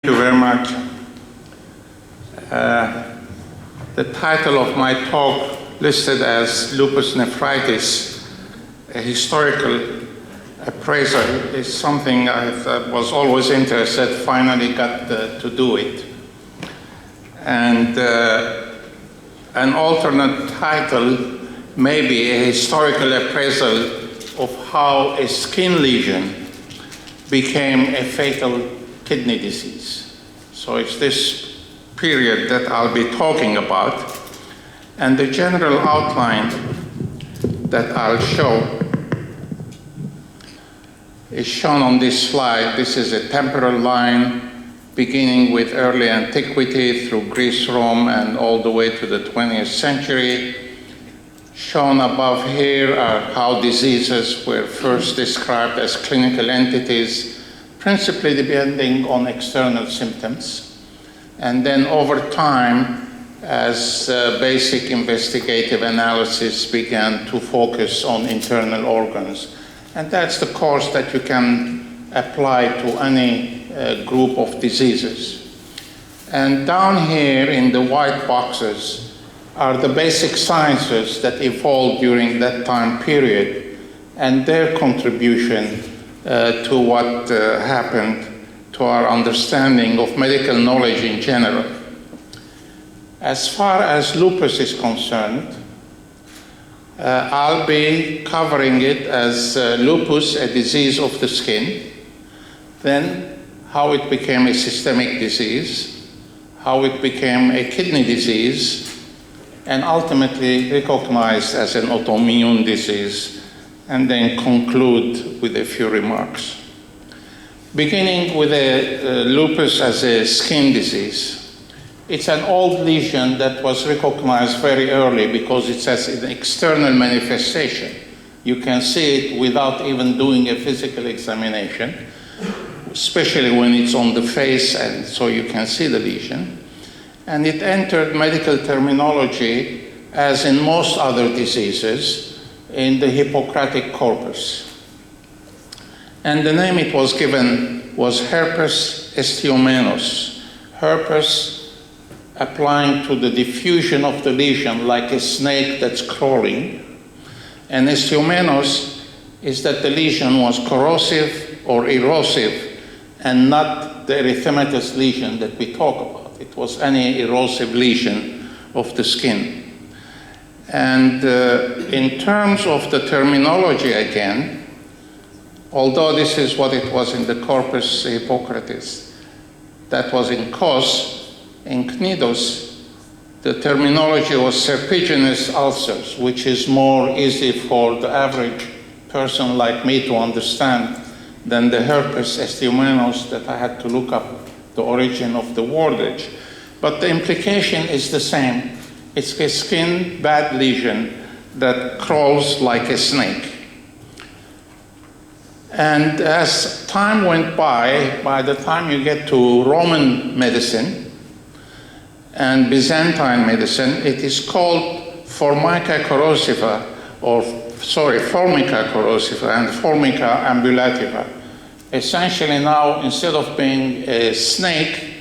Thank you very much. The title of my talk listed as Lupus Nephritis, a historical appraisal, is something I was always interested, finally got to do it. And an alternate title may be a historical appraisal of how a skin lesion became a fatal kidney disease. So it's this period that I'll be talking about, and the general outline that I'll show is shown on this slide. This is a temporal line beginning with early antiquity through Greece, Rome, and all the way to the 20th century. Shown above here are how diseases were first described as clinical entities, principally depending on external symptoms. And then over time, as basic investigative analysis began to focus on internal organs. And that's the course that you can apply to any group of diseases. And down here in the white boxes are the basic sciences that evolved during that time period and their contribution to what happened to our understanding of medical knowledge in general. As far as lupus is concerned, I'll be covering it as lupus, a disease of the skin, then how it became a systemic disease, how it became a kidney disease, and ultimately recognized as an autoimmune disease, and then conclude with a few remarks. Beginning with lupus as a skin disease. It's an old lesion that was recognized very early because it has an external manifestation. You can see it without even doing a physical examination, especially when it's on the face, and so you can see the lesion. And it entered medical terminology, as in most other diseases, in the Hippocratic corpus. And the name it was given was herpes osteomenous. Herpes applying to the diffusion of the lesion like a snake that's crawling. And osteomenous is that the lesion was corrosive or erosive and not the erythematous lesion that we talk about. It was any erosive lesion of the skin. And in terms of the terminology again, although this is what it was in the Corpus Hippocratis, that was in cos, in cnidus, the terminology was serpiginous ulcers, which is more easy for the average person like me to understand than the herpes osteomenous that I had to look up the origin of the wordage. But the implication is the same. It's a skin bad lesion that crawls like a snake. And as time went by the time you get to Roman medicine and Byzantine medicine, it is called Formica corrosiva, Formica corrosiva and Formica ambulativa. Essentially now, instead of being a snake,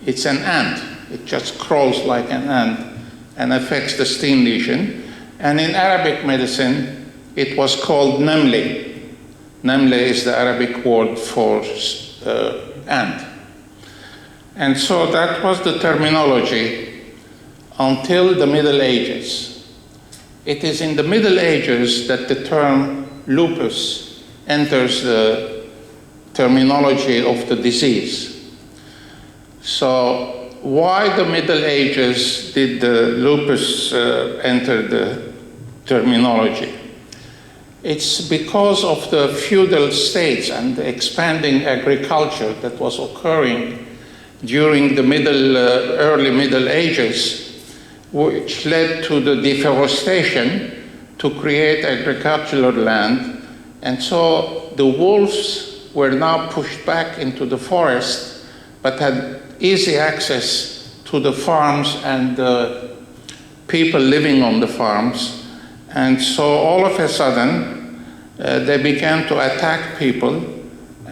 it's an ant. It just crawls like an ant and affects the skin lesion. And in Arabic medicine, it was called namli. Namli is the Arabic word for ant. And so that was the terminology until the Middle Ages. It is in the Middle Ages that the term lupus enters the terminology of the disease. So why the Middle Ages did the lupus enter the terminology? It's because of the feudal states and the expanding agriculture that was occurring during the early Middle Ages, which led to the deforestation to create agricultural land. And so the wolves were now pushed back into the forest, but had easy access to the farms and the people living on the farms. And so all of a sudden, they began to attack people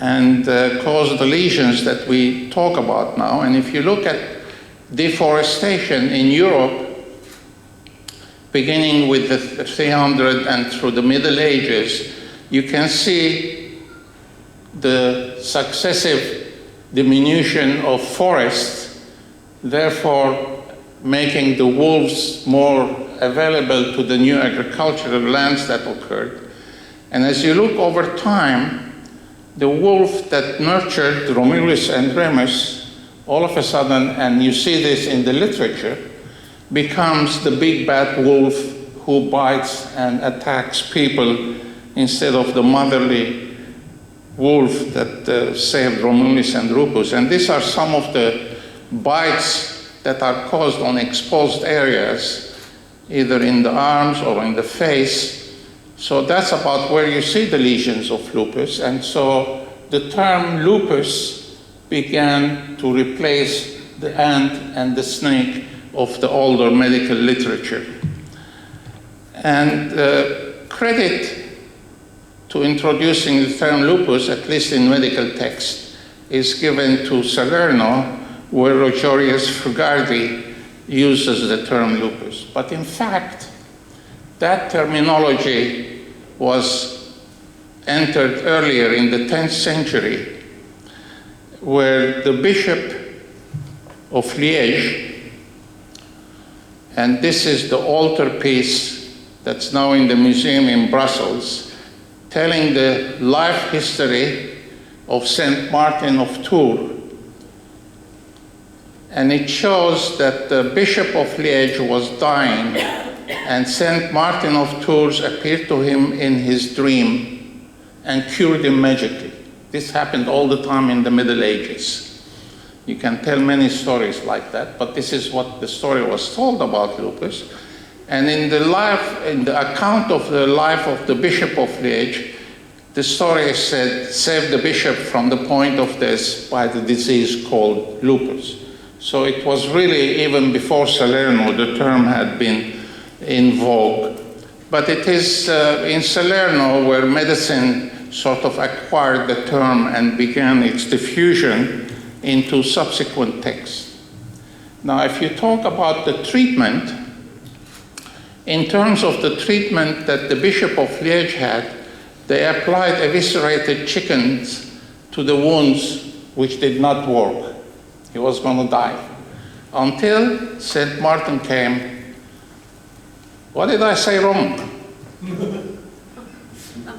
and cause the lesions that we talk about now. And if you look at deforestation in Europe, beginning with the 300 and through the Middle Ages, you can see the successive diminution of forests, therefore making the wolves more available to the new agricultural lands that occurred. And as you look over time, the wolf that nurtured Romulus and Remus, all of a sudden, and you see this in the literature, becomes the big bad wolf who bites and attacks people instead of the motherly wolf that saved Romulus and Lupus. And these are some of the bites that are caused on exposed areas, either in the arms or in the face. So that's about where you see the lesions of lupus. And so the term lupus began to replace the ant and the snake of the older medical literature. And credit to introducing the term lupus, at least in medical text, is given to Salerno, where Rogerius Frugardi uses the term lupus. But in fact, that terminology was entered earlier in the 10th century, where the Bishop of Liège, and this is the altarpiece that's now in the museum in Brussels, telling the life history of Saint Martin of Tours. And it shows that the Bishop of Liège was dying, and Saint Martin of Tours appeared to him in his dream and cured him magically. This happened all the time in the Middle Ages. You can tell many stories like that, but this is what the story was told about lupus. And in the account of the life of the Bishop of Liège, the story said, saved the bishop from the point of death by the disease called lupus. So it was really, even before Salerno, the term had been in vogue. But it is in Salerno where medicine sort of acquired the term and began its diffusion into subsequent texts. Now, if you talk about the treatment, in terms of the treatment that the Bishop of Liège had, they applied eviscerated chickens to the wounds, which did not work. He was going to die. Until Saint Martin came. What did I say wrong?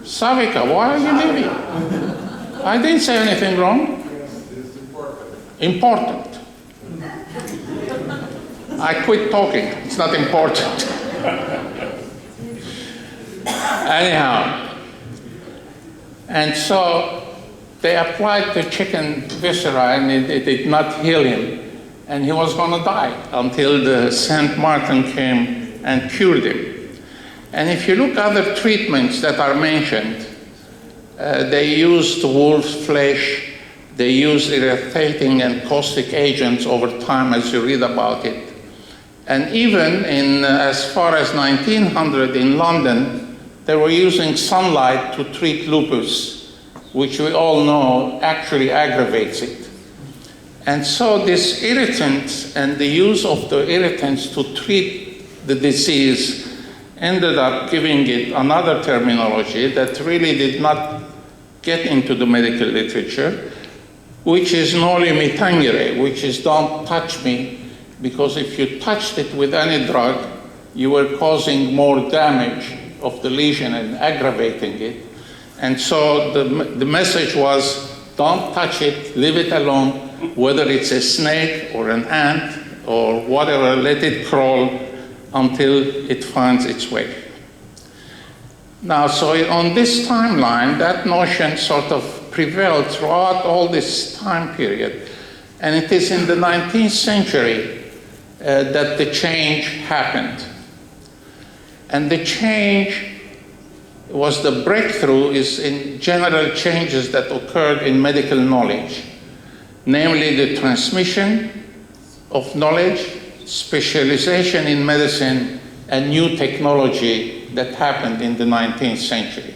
Savika, why are you leaving? I didn't say anything wrong. Important. I quit talking. It's not important. Anyhow. And so they applied the chicken viscera, and it did not heal him. And he was going to die until the Saint Martin came and cured him. And if you look at other treatments that are mentioned, they used wolf's flesh. They used irritating and caustic agents over time, as you read about it. And even in as far as 1900 in London, they were using sunlight to treat lupus, which we all know actually aggravates it. And so this irritant and the use of the irritants to treat the disease ended up giving it another terminology that really did not get into the medical literature, which is noli me tangere, which is don't touch me, because if you touched it with any drug, you were causing more damage of the lesion and aggravating it. And so the message was, don't touch it, leave it alone, whether it's a snake or an ant or whatever, let it crawl until it finds its way. Now, so on this timeline, that notion sort of prevailed throughout all this time period. And it is in the 19th century that the change happened. And the change was the breakthrough is in general changes that occurred in medical knowledge, namely the transmission of knowledge, specialization in medicine, and new technology that happened in the 19th century.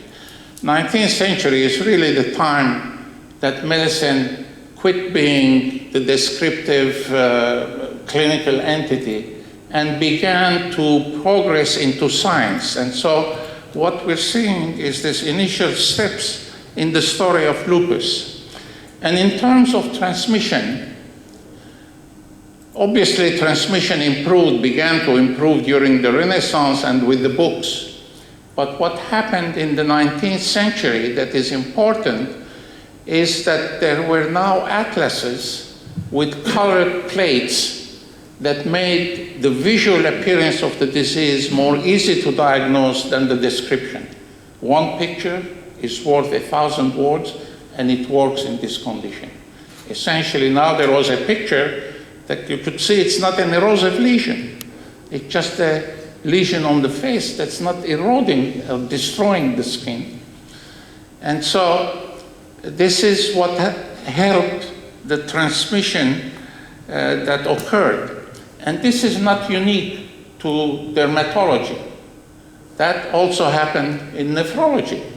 19th century is really the time that medicine quit being the descriptive clinical entity and began to progress into science. And so what we're seeing is this initial steps in the story of lupus. And in terms of transmission, obviously transmission began to improve during the Renaissance and with the books. But what happened in the 19th century that is important is that there were now atlases with colored plates that made the visual appearance of the disease more easy to diagnose than the description. One picture is worth 1,000 words, and it works in this condition. Essentially, now there was a picture that you could see it's not an erosive lesion. It's just a lesion on the face that's not eroding or destroying the skin. And so this is what helped the transmission that occurred. And this is not unique to dermatology. That also happened in nephrology.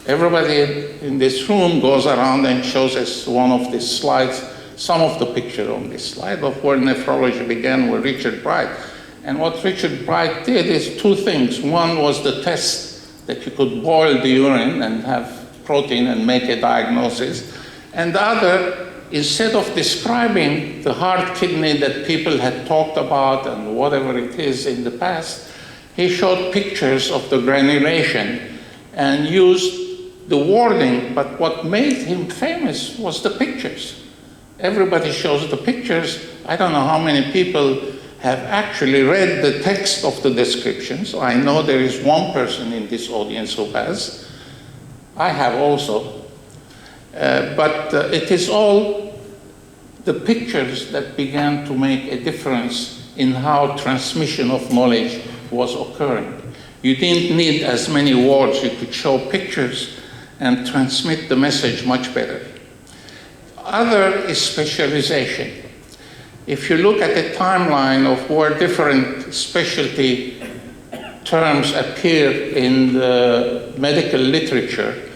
Everybody in this room goes around and shows us one of these slides, some of the picture on this slide of where nephrology began with Richard Bright. And what Richard Bright did is two things. One was the test that you could boil the urine and have protein and make a diagnosis. And the other, instead of describing the hard kidney that people had talked about and whatever it is in the past, he showed pictures of the granulation and used the wording, but what made him famous was the pictures. Everybody shows the pictures. I don't know how many people have actually read the text of the descriptions. I know there is one person in this audience who has. I have also. But it is all the pictures that began to make a difference in how transmission of knowledge was occurring. You didn't need as many words. You could show pictures and transmit the message much better. Other is specialization. If you look at the timeline of where different specialty terms appear in the medical literature,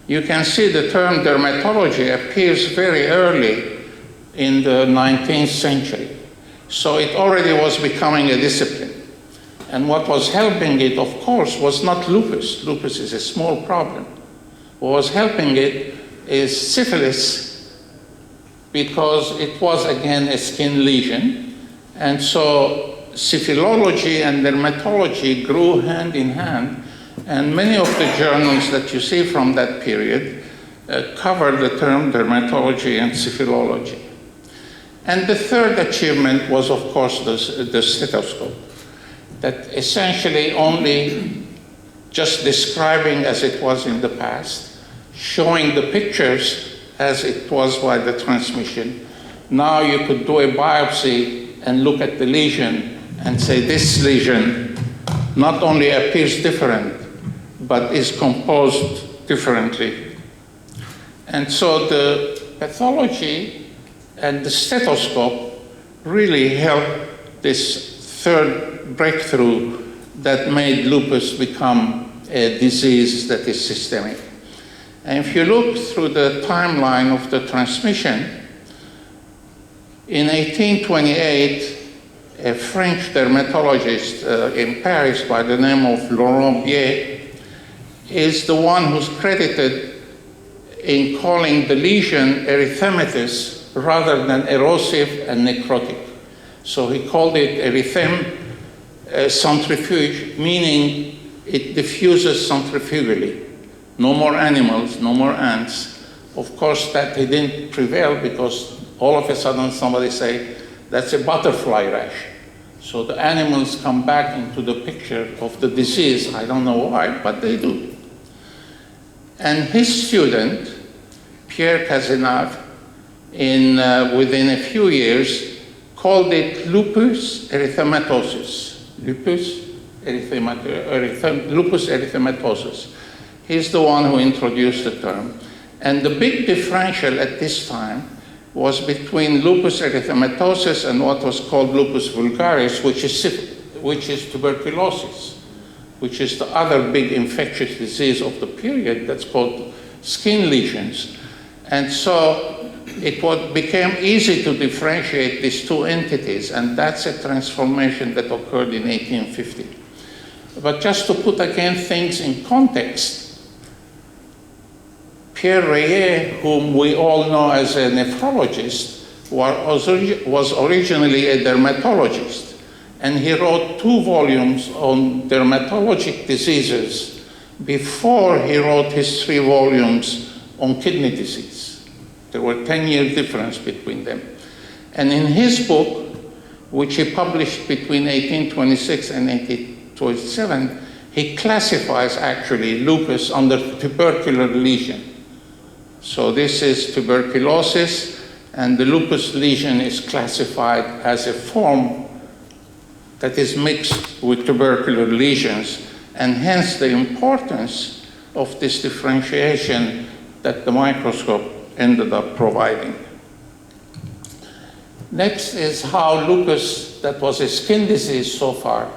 you can see the term dermatology appears very early in the 19th century. So it already was becoming a discipline. And what was helping it, of course, was not lupus. Lupus is a small problem. What was helping it is syphilis, because it was, again, a skin lesion. And so syphilology and dermatology grew hand in hand. And many of the journals that you see from that period cover the term dermatology and syphilology. And the third achievement was, of course, the stethoscope, that essentially only just describing as it was in the past, showing the pictures as it was by the transmission. Now you could do a biopsy and look at the lesion and say this lesion not only appears different, but is composed differently. And so the pathology and the stethoscope really helped this third breakthrough that made lupus become a disease that is systemic. And if you look through the timeline of the transmission, in 1828, a French dermatologist in Paris by the name of Laurent Biet is the one who's credited in calling the lesion erythematous rather than erosive and necrotic. So he called it erythem centrifuge, meaning it diffuses centrifugally. No more animals, no more ants. Of course, that he didn't prevail because all of a sudden somebody say, that's a butterfly rash. So the animals come back into the picture of the disease. I don't know why, but they do. And his student, Pierre Cazenave, within a few years, called it lupus erythematosus. Lupus erythematosus. He's the one who introduced the term. And the big differential at this time was between lupus erythematosus and what was called lupus vulgaris, which is tuberculosis, which is the other big infectious disease of the period that's called skin lesions. And so it became easy to differentiate these two entities, and that's a transformation that occurred in 1850. But just to put again things in context, Pierre Reye, whom we all know as a nephrologist, was originally a dermatologist, and he wrote 2 volumes on dermatologic diseases before he wrote his 3 volumes on kidney disease. There were 10-year difference between them. And in his book, which he published between 1826 and 1827, he classifies actually lupus under tubercular lesion. So this is tuberculosis, and the lupus lesion is classified as a form that is mixed with tubercular lesions, and hence the importance of this differentiation that the microscope ended up providing. Next is how lupus, that was a skin disease so far,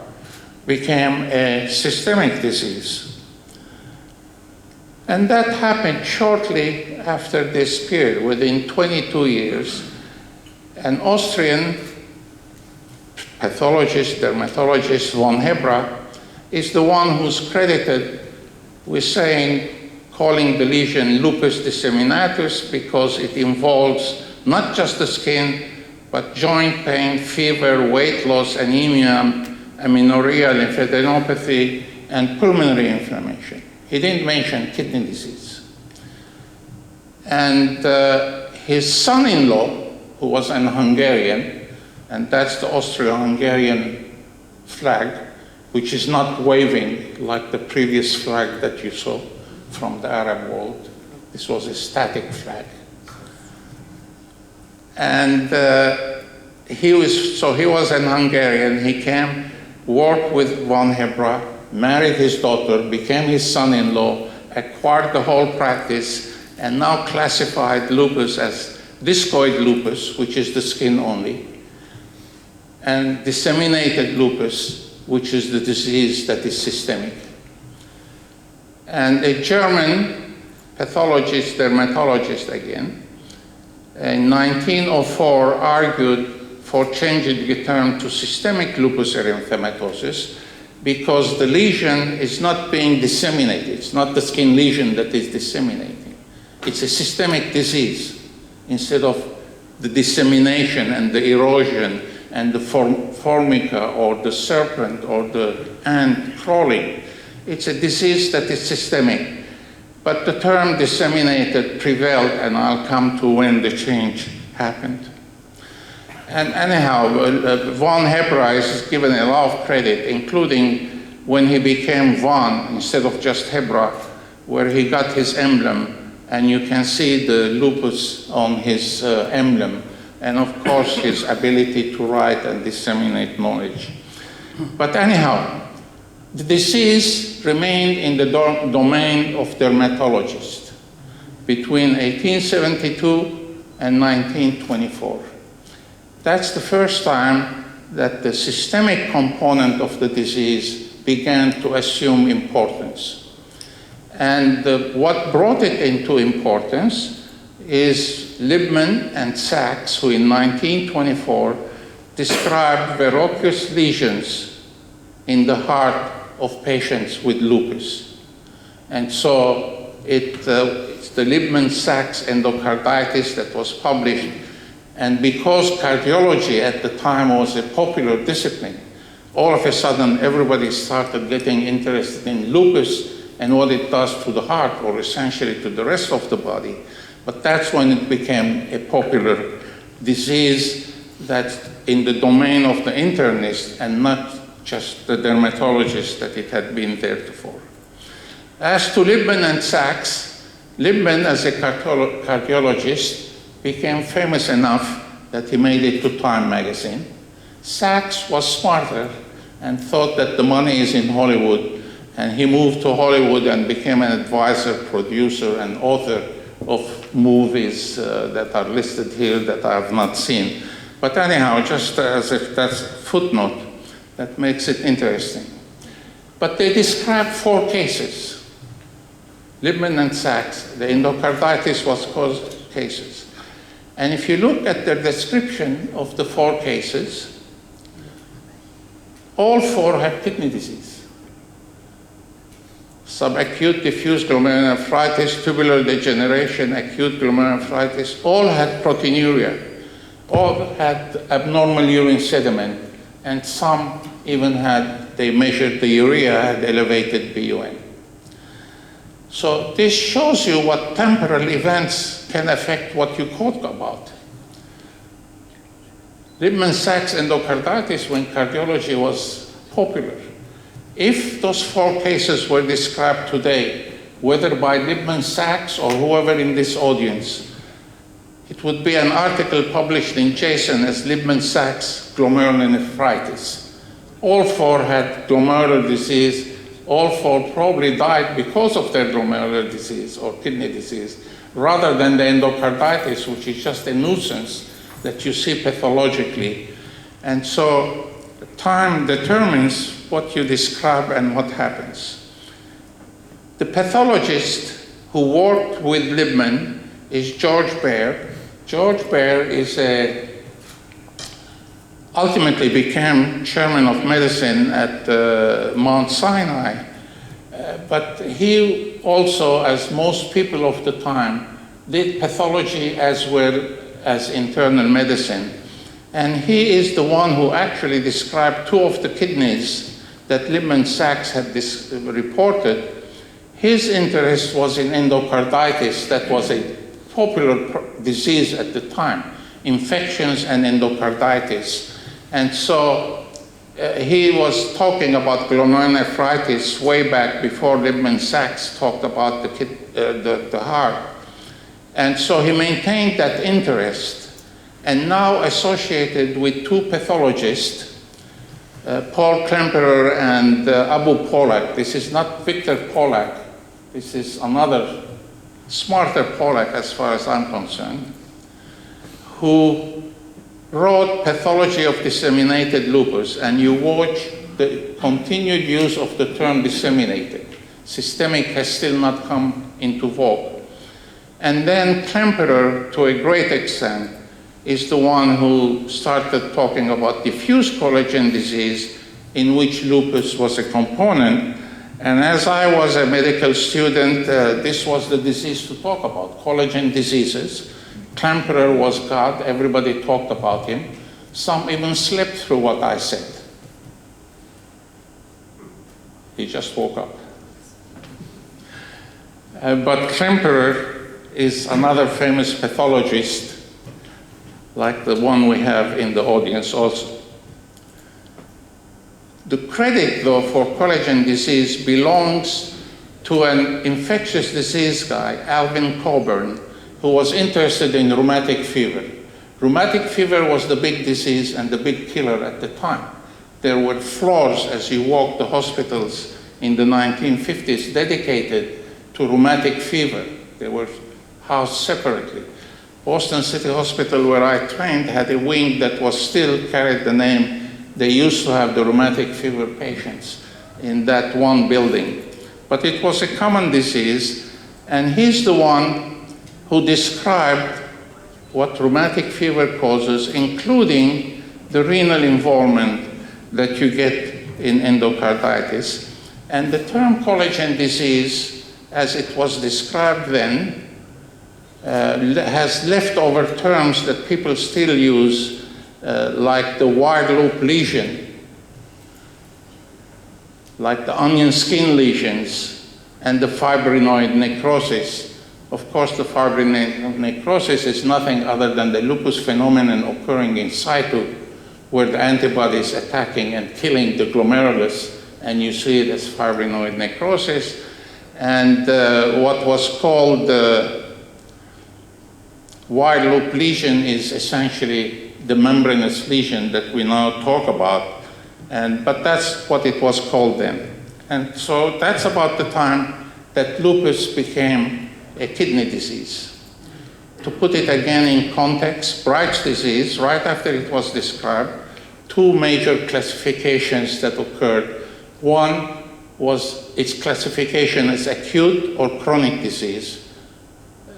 became a systemic disease. And that happened shortly after this period, within 22 years. An Austrian pathologist, dermatologist, von Hebra, is the one who's credited with calling the lesion lupus disseminatus because it involves not just the skin, but joint pain, fever, weight loss, anemia, amenorrhea, lymphadenopathy, and pulmonary inflammation. He didn't mention kidney disease. And his son-in-law, who was an Hungarian, and that's the Austro-Hungarian flag, which is not waving like the previous flag that you saw from the Arab world. This was a static flag. And he was an Hungarian. He came, worked with von Hebra, married his daughter, became his son-in-law, acquired the whole practice, and now classified lupus as discoid lupus, which is the skin only, and disseminated lupus, which is the disease that is systemic. And a German pathologist, dermatologist again, in 1904 argued for changing the term to systemic lupus erythematosus, because the lesion is not being disseminated. It's not the skin lesion that is disseminating. It's a systemic disease instead of the dissemination and the erosion and the formica or the serpent or the ant crawling. It's a disease that is systemic. But the term disseminated prevailed, and I'll come to when the change happened. And anyhow, von Hebra is given a lot of credit, including when he became von instead of just Hebra, where he got his emblem, and you can see the lupus on his emblem, and of course his ability to write and disseminate knowledge. But anyhow, the disease remained in the domain of dermatologists between 1872 and 1924. That's the first time that the systemic component of the disease began to assume importance. And what brought it into importance is Liebman and Sachs, who in 1924 described verrucous lesions in the heart of patients with lupus. And so it's the Liebman-Sachs endocarditis that was published. And because cardiology at the time was a popular discipline, all of a sudden everybody started getting interested in lupus and what it does to the heart, or essentially to the rest of the body. But that's when it became a popular disease that's in the domain of the internist and not just the dermatologist that it had been theretofore. As to Liebman and Sachs, Liebman as a cardiologist became famous enough that he made it to Time magazine. Sachs was smarter and thought that the money is in Hollywood, and he moved to Hollywood and became an advisor, producer, and author of movies that are listed here that I have not seen. But anyhow, just as if that's a footnote, that makes it interesting. But they described 4 cases. Liebman and Sachs, the endocarditis was caused cases. And if you look at the description of the 4 cases, all 4 had kidney disease. Subacute diffuse glomerulonephritis, tubular degeneration, acute glomerulonephritis, all had proteinuria, all had abnormal urine sediment, and some even had, they measured the urea, had elevated BUN. So this shows you what temporal events can affect what you talk about. Liebman-Sachs endocarditis, when cardiology was popular, if those 4 cases were described today, whether by Liebman-Sachs or whoever in this audience, it would be an article published in JASN as Liebman-Sachs glomerulonephritis. All 4 had glomerular disease. All 4 probably died because of their glomerular disease or kidney disease, rather than the endocarditis, which is just a nuisance that you see pathologically. And so time determines what you describe and what happens. The pathologist who worked with Liebman is George Baer. George Baer is ultimately became chairman of medicine at Mount Sinai. But he also, as most people of the time, did pathology as well as internal medicine. And he is the one who actually described 2 of the kidneys that Liebman-Sachs had reported. His interest was in endocarditis. That was a popular disease at the time, infections and endocarditis. And so he was talking about glomerulonephritis way back before Liebman-Sachs talked about the heart. And so he maintained that interest, and now associated with 2 pathologists, Paul Klemperer and Abu Polak. This is not Victor Polak. This is another smarter Polak as far as I'm concerned, who wrote Pathology of Disseminated Lupus, and you watch the continued use of the term disseminated. Systemic has still not come into vogue. And then Klemperer, to a great extent, is the one who started talking about diffuse collagen disease, in which lupus was a component. And as I was a medical student, this was the disease to talk about, collagen diseases. Klemperer was God, everybody talked about him. Some even slept through what I said. He just woke up. But Klemperer is another famous pathologist, like the one we have in the audience also. The credit, though, for collagen disease belongs to an infectious disease guy, Alvin Coburn, who was interested in rheumatic fever. Rheumatic fever was the big disease and the big killer at the time. There were floors as you walked the hospitals in the 1950s dedicated to rheumatic fever. They were housed separately. Boston City Hospital, where I trained, had a wing that was still carried the name. They used to have the rheumatic fever patients in that one building. But it was a common disease, and he's the one who described what rheumatic fever causes, including the renal involvement that you get in endocarditis. And the term collagen disease, as it was described then, has leftover terms that people still use, like the wide loop lesion, like the onion skin lesions, and the fibrinoid necrosis. Of course, the fibrinoid necrosis is nothing other than the lupus phenomenon occurring in situ, where the antibody is attacking and killing the glomerulus, and you see it as fibrinoid necrosis. And what was called the wide loop lesion is essentially the membranous lesion that we now talk about, but that's what it was called then. And so that's about the time that lupus became a kidney disease. To put it again in context, Bright's disease, right after it was described, two major classifications that occurred. One was its classification as acute or chronic disease.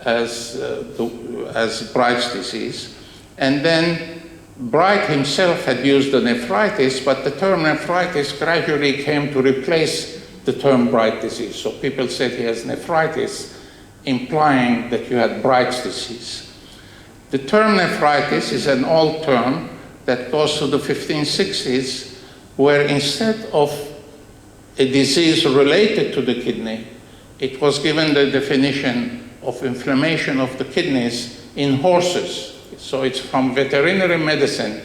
as Bright's disease. And then Bright himself had used the nephritis, but the term nephritis gradually came to replace the term Bright disease. So people said he has nephritis, implying that you had Bright's disease. The term nephritis is an old term that goes to the 1560s, where instead of a disease related to the kidney, it was given the definition of inflammation of the kidneys in horses. So it's from veterinary medicine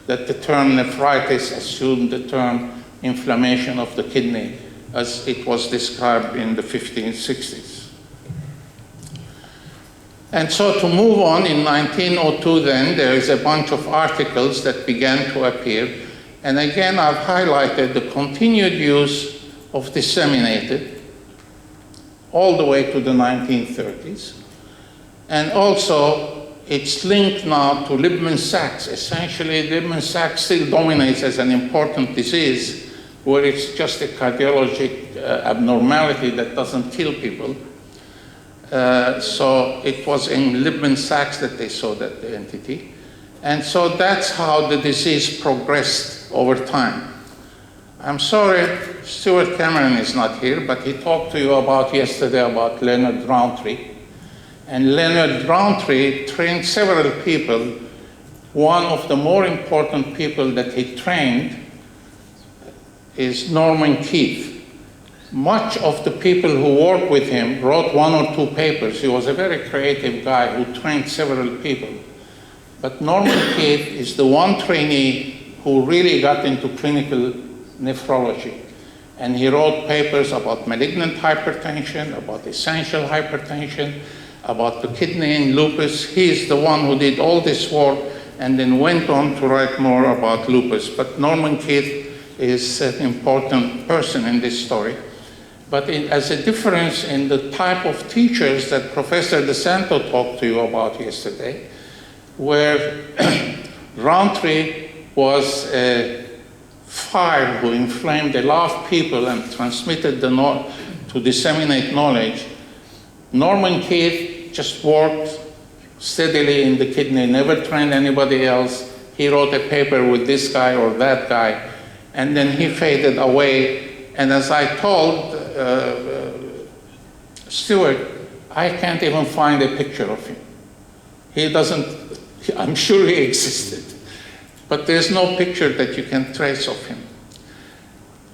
that the term nephritis assumed the term inflammation of the kidney as it was described in the 1560s. And so to move on, in 1902 then, there is a bunch of articles that began to appear. And again, I've highlighted the continued use of disseminated all the way to the 1930s. And also, it's linked now to Liebman-Sachs. Essentially, Liebman-Sachs still dominates as an important disease, where it's just a cardiologic abnormality that doesn't kill people. So it was in Liebman-Sachs that they saw that entity. And so that's how the disease progressed over time. I'm sorry, Stuart Cameron is not here, but he talked to you about yesterday about Leonard Rountree. And Leonard Rountree trained several people. One of the more important people that he trained is Norman Keith. Much of the people who worked with him wrote 1 or 2 papers. He was a very creative guy who trained several people. But Norman Keith is the one trainee who really got into clinical nephrology. And he wrote papers about malignant hypertension, about essential hypertension, about the kidney in lupus. He is the one who did all this work and then went on to write more about lupus. But Norman Keith is an important person in this story. But as a difference in the type of teachers that Professor DeSanto talked to you about yesterday, where Rountree was a fire who inflamed a lot of people and transmitted to disseminate knowledge, Norman Keith just worked steadily in the kidney, never trained anybody else. He wrote a paper with this guy or that guy, and then he faded away. And as I told Stuart, I can't even find a picture of him. He doesn't, I'm sure he existed, but there's no picture that you can trace of him.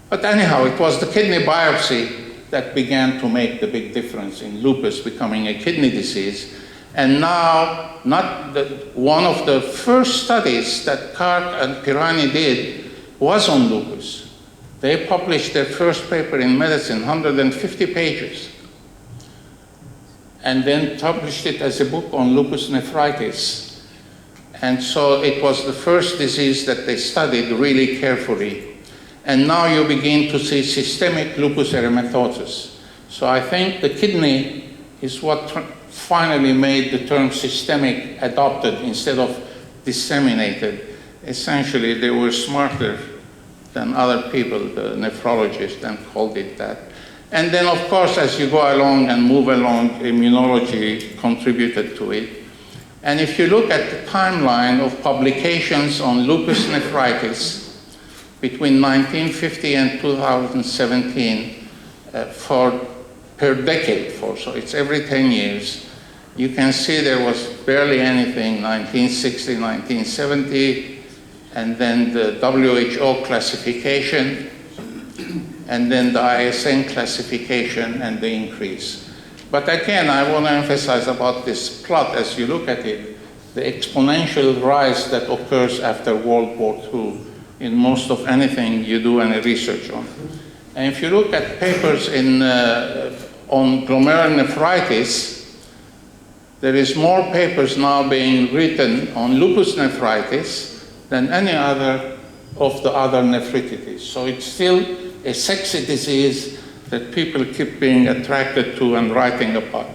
But anyhow, it was the kidney biopsy that began to make the big difference in lupus becoming a kidney disease. And now, one of the first studies that Karp and Pirani did was on lupus. They published their first paper in Medicine, 150 pages, and then published it as a book on lupus nephritis. And so it was the first disease that they studied really carefully. And now you begin to see systemic lupus erythematosus. So I think the kidney is what finally made the term systemic adopted instead of disseminated. Essentially, they were smarter than other people, the nephrologists, and called it that. And then, of course, as you go along and move along, immunology contributed to it. And if you look at the timeline of publications on lupus nephritis between 1950 and 2017 per decade, so it's every 10 years, you can see there was barely anything, 1960, 1970, and then the WHO classification, and then the IAHN classification and the increase. But again, I want to emphasize about this plot as you look at it, the exponential rise that occurs after World War II in most of anything you do any research on. And if you look at papers on glomerulonephritis, there is more papers now being written on lupus nephritis than any other of the other nephritides. So it's still a sexy disease that people keep being attracted to and writing about.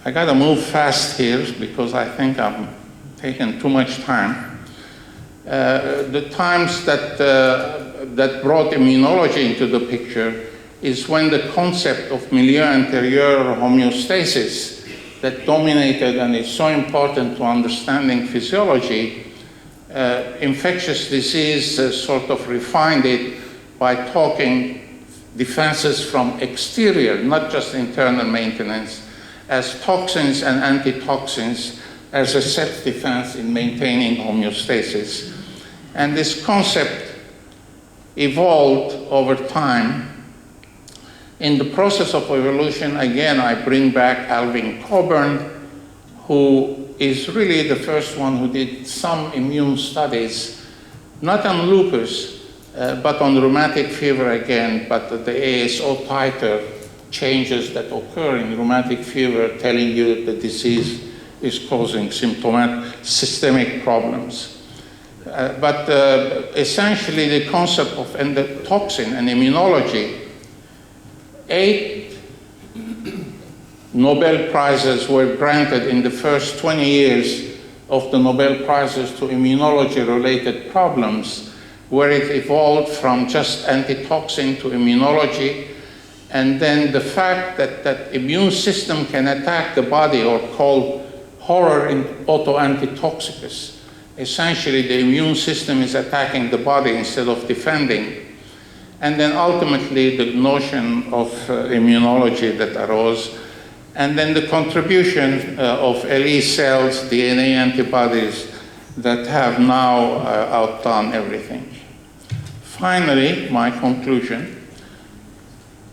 I gotta move fast here because I think I'm taking too much time. The times that brought immunology into the picture is when the concept of milieu intérieur homeostasis that dominated and is so important to understanding physiology, infectious disease sort of refined it by talking defenses from exterior, not just internal maintenance, as toxins and antitoxins as a self-defense in maintaining homeostasis. And this concept evolved over time. In the process of evolution, again, I bring back Alvin Coburn, who is really the first one who did some immune studies, not on lupus, but on rheumatic fever again, but the ASO titer changes that occur in rheumatic fever telling you that the disease is causing systemic problems. But essentially the concept of endotoxin and immunology, 8 Nobel Prizes were granted in the first 20 years of the Nobel Prizes to immunology-related problems, where it evolved from just antitoxin to immunology, and then the fact that that immune system can attack the body, or called horror in autoantitoxicus. Essentially, the immune system is attacking the body instead of defending. And then ultimately the notion of immunology that arose, and then the contribution of LE cells, DNA antibodies that have now outdone everything. Finally, my conclusion,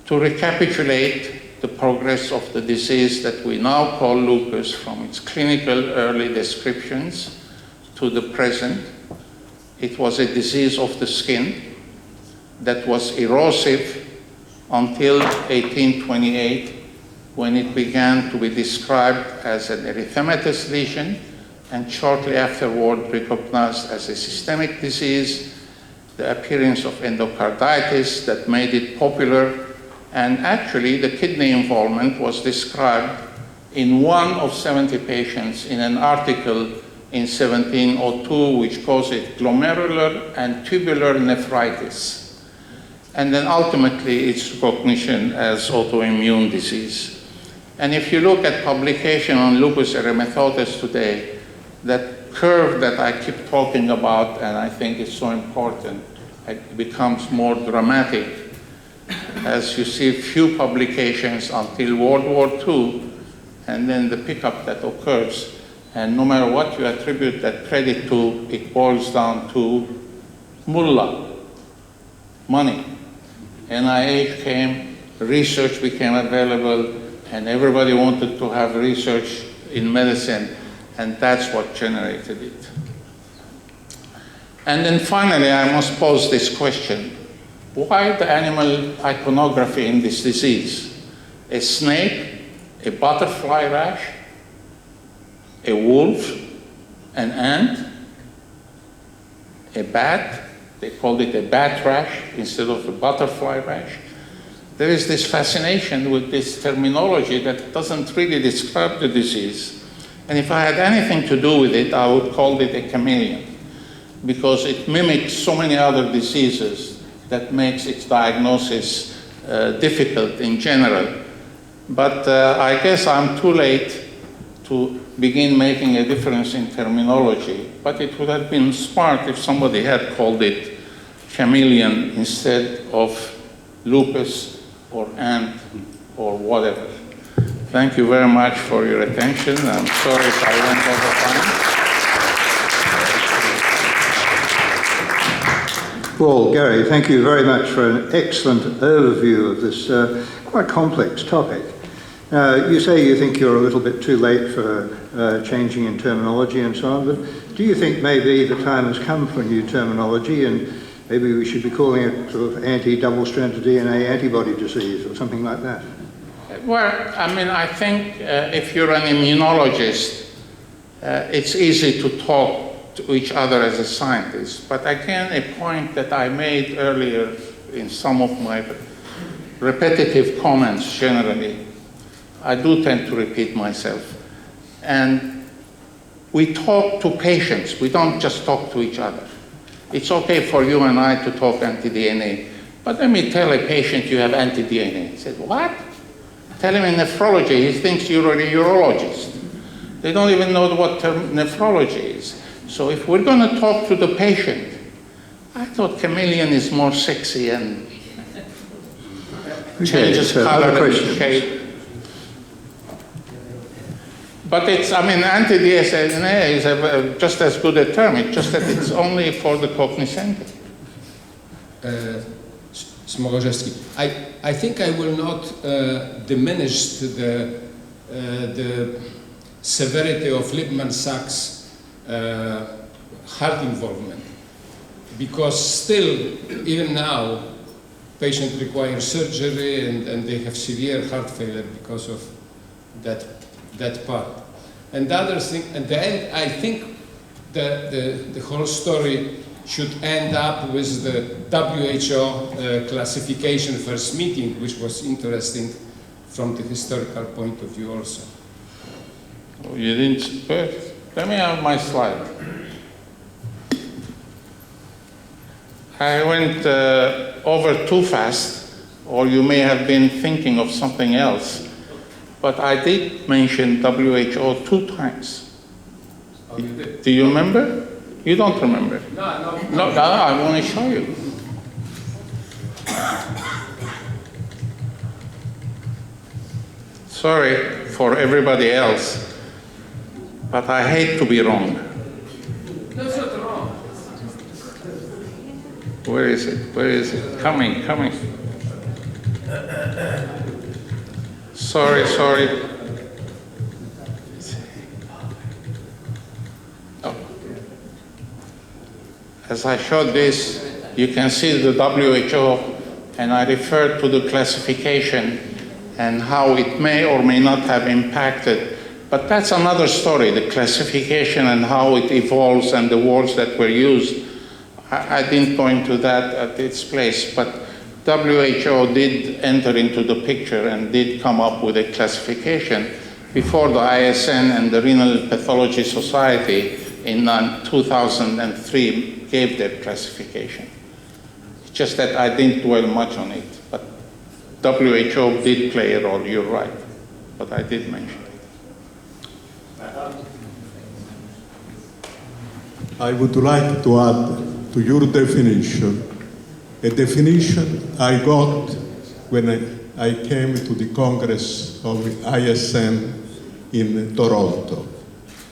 to recapitulate the progress of the disease that we now call lupus from its clinical early descriptions to the present. It was a disease of the skin that was erosive until 1828, when it began to be described as an erythematous lesion, and shortly afterward recognized as a systemic disease, the appearance of endocarditis that made it popular, and actually the kidney involvement was described in 1 of 70 patients in an article in 1702, which calls it glomerular and tubular nephritis. And then ultimately its recognition as autoimmune disease. And if you look at publication on lupus erythematosus today, that curve that I keep talking about, and I think is so important, it becomes more dramatic as you see few publications until World War II, and then the pickup that occurs. And no matter what you attribute that credit to, it boils down to mullah, money. NIH came, research became available, and everybody wanted to have research in medicine, and that's what generated it. And then finally, I must pose this question. Why the animal iconography in this disease? A snake, a butterfly rash, a wolf, an ant, a bat. They called it a bat rash instead of a butterfly rash. There is this fascination with this terminology that doesn't really describe the disease. And if I had anything to do with it, I would call it a chameleon, because it mimics so many other diseases that makes its diagnosis difficult in general. But I guess I'm too late to begin making a difference in terminology, but it would have been smart if somebody had called it chameleon instead of lupus or ant or whatever. Thank you very much for your attention. I'm sorry if I went over time. Well, Gary, thank you very much for an excellent overview of this quite complex topic. You say you think you're a little bit too late for changing in terminology and so on, but do you think maybe the time has come for new terminology, and maybe we should be calling it sort of anti-double-stranded DNA antibody disease or something like that? Well, I mean, I think if you're an immunologist, it's easy to talk to each other as a scientist. But again, a point that I made earlier in some of my repetitive comments generally, I do tend to repeat myself. And we talk to patients, we don't just talk to each other. It's okay for you and I to talk anti-DNA, but let me tell a patient you have anti-DNA. He said, what? Tell him in nephrology, he thinks you're a urologist. They don't even know what term nephrology is. So if we're going to talk to the patient, I thought chameleon is more sexy and changes color and shape. But it's, I mean, anti-DSNA is just as good a term. It's just that it's only for the cognoscenti. Smogorzewski. I think I will not diminish the severity of Lippmann-Sachs heart involvement, because still, even now, patients require surgery and they have severe heart failure because of that part. And the other thing, at the end, I think the whole story should end up with the WHO classification first meeting, which was interesting from the historical point of view also. Oh, you didn't, let me have my slide. I went over too fast, or you may have been thinking of something else, but I did mention WHO 2 times. Oh, you did? Do you remember? You don't remember? No, I want to show you. Sorry for everybody else, but I hate to be wrong. That's not wrong. Where is it? Where is it? Coming. Sorry. As I showed this, you can see the WHO, and I referred to the classification and how it may or may not have impacted. But that's another story, the classification and how it evolves and the words that were used. I didn't go into that at its place, but WHO did enter into the picture and did come up with a classification before the ISN and the Renal Pathology Society in 2003 gave their classification. It's just that I didn't dwell much on it, but WHO did play a role, you're right, but I did mention it. I would like to add to your definition, a definition I got when I came to the Congress of ISN in Toronto.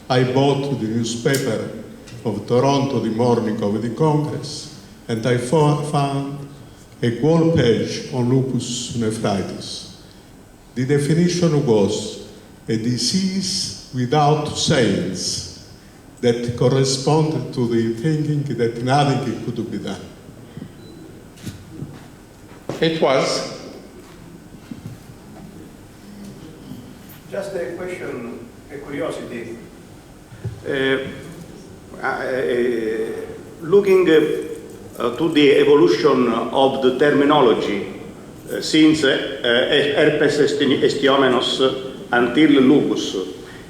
I bought the newspaper of Toronto the morning of the Congress, and I found a wall page on lupus nephritis. The definition was a disease without saints that corresponded to the thinking that nothing could be done. It was. Just a question, a curiosity. Looking to the evolution of the terminology since herpes estiomenos until lupus,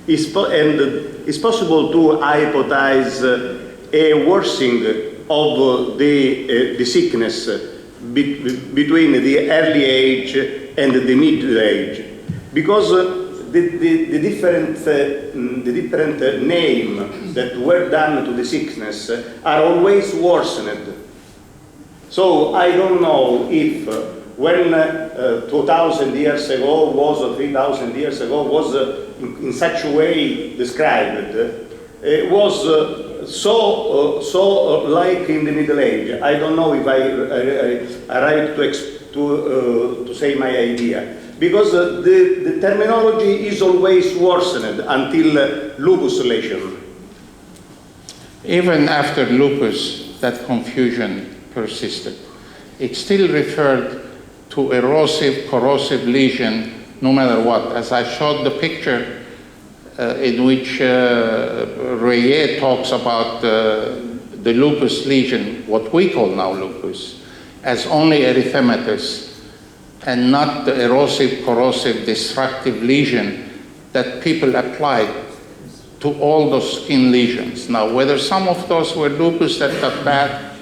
is possible to hypothesize a worsening of the sickness between the early age and the middle age, because the different names that were done to the sickness are always worsened. So I don't know if when 2,000 years ago was, or 3,000 years ago was in such a way described, was so like in the Middle Age. I don't know if I arrived to say my idea. Because the terminology is always worsened until lupus lesion. Even after lupus, that confusion persisted. It still referred to erosive, corrosive lesion, no matter what. As I showed the picture in which Reye talks about the lupus lesion, what we call now lupus, as only erythematous, and not the erosive, corrosive, destructive lesion that people applied to all those skin lesions. Now, whether some of those were lupus that got bad,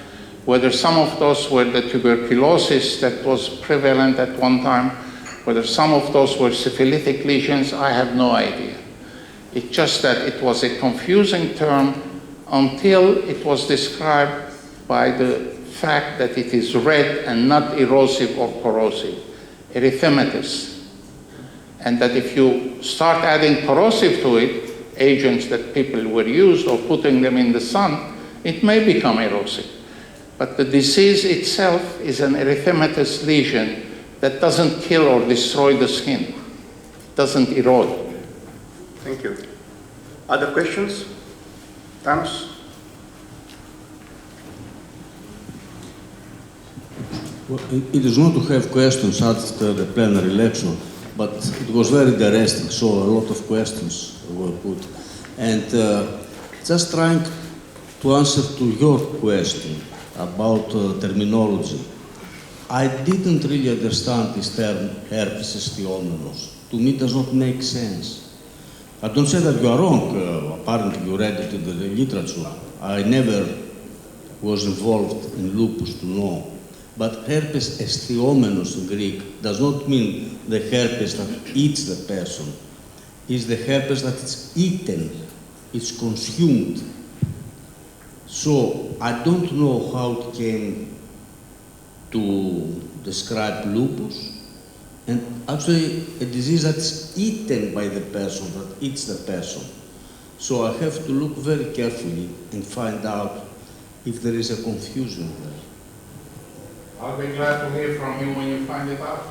whether some of those were the tuberculosis that was prevalent at one time, Whether some of those were syphilitic lesions, I have no idea. It's just that it was a confusing term until it was described by the fact that it is red and not erosive or corrosive, erythematous. And that if you start adding corrosive to it, agents that people were used or putting them in the sun, it may become erosive. But the disease itself is an erythematous lesion that doesn't kill or destroy the skin. It doesn't erode. Thank you. Other questions? Thanos? Well, it is not to have questions after the plenary lecture, but it was very interesting, so a lot of questions were put. And just trying to answer to your question about terminology, I didn't really understand this term herpes estiomenos. To me, it does not make sense. I don't say that you are wrong. Apparently, you read it in the literature. I never was involved in lupus to know. But herpes estiomenos in Greek does not mean the herpes that eats the person. It's the herpes that is eaten, it's consumed. So I don't know how it came to describe lupus, and actually a disease that's eaten by the person, that eats the person. So I have to look very carefully and find out if there is a confusion there. I'll be glad to hear from you when you find it out.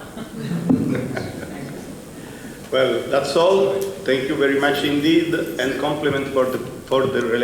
Well, that's all. Thank you very much indeed, and compliment for the relation.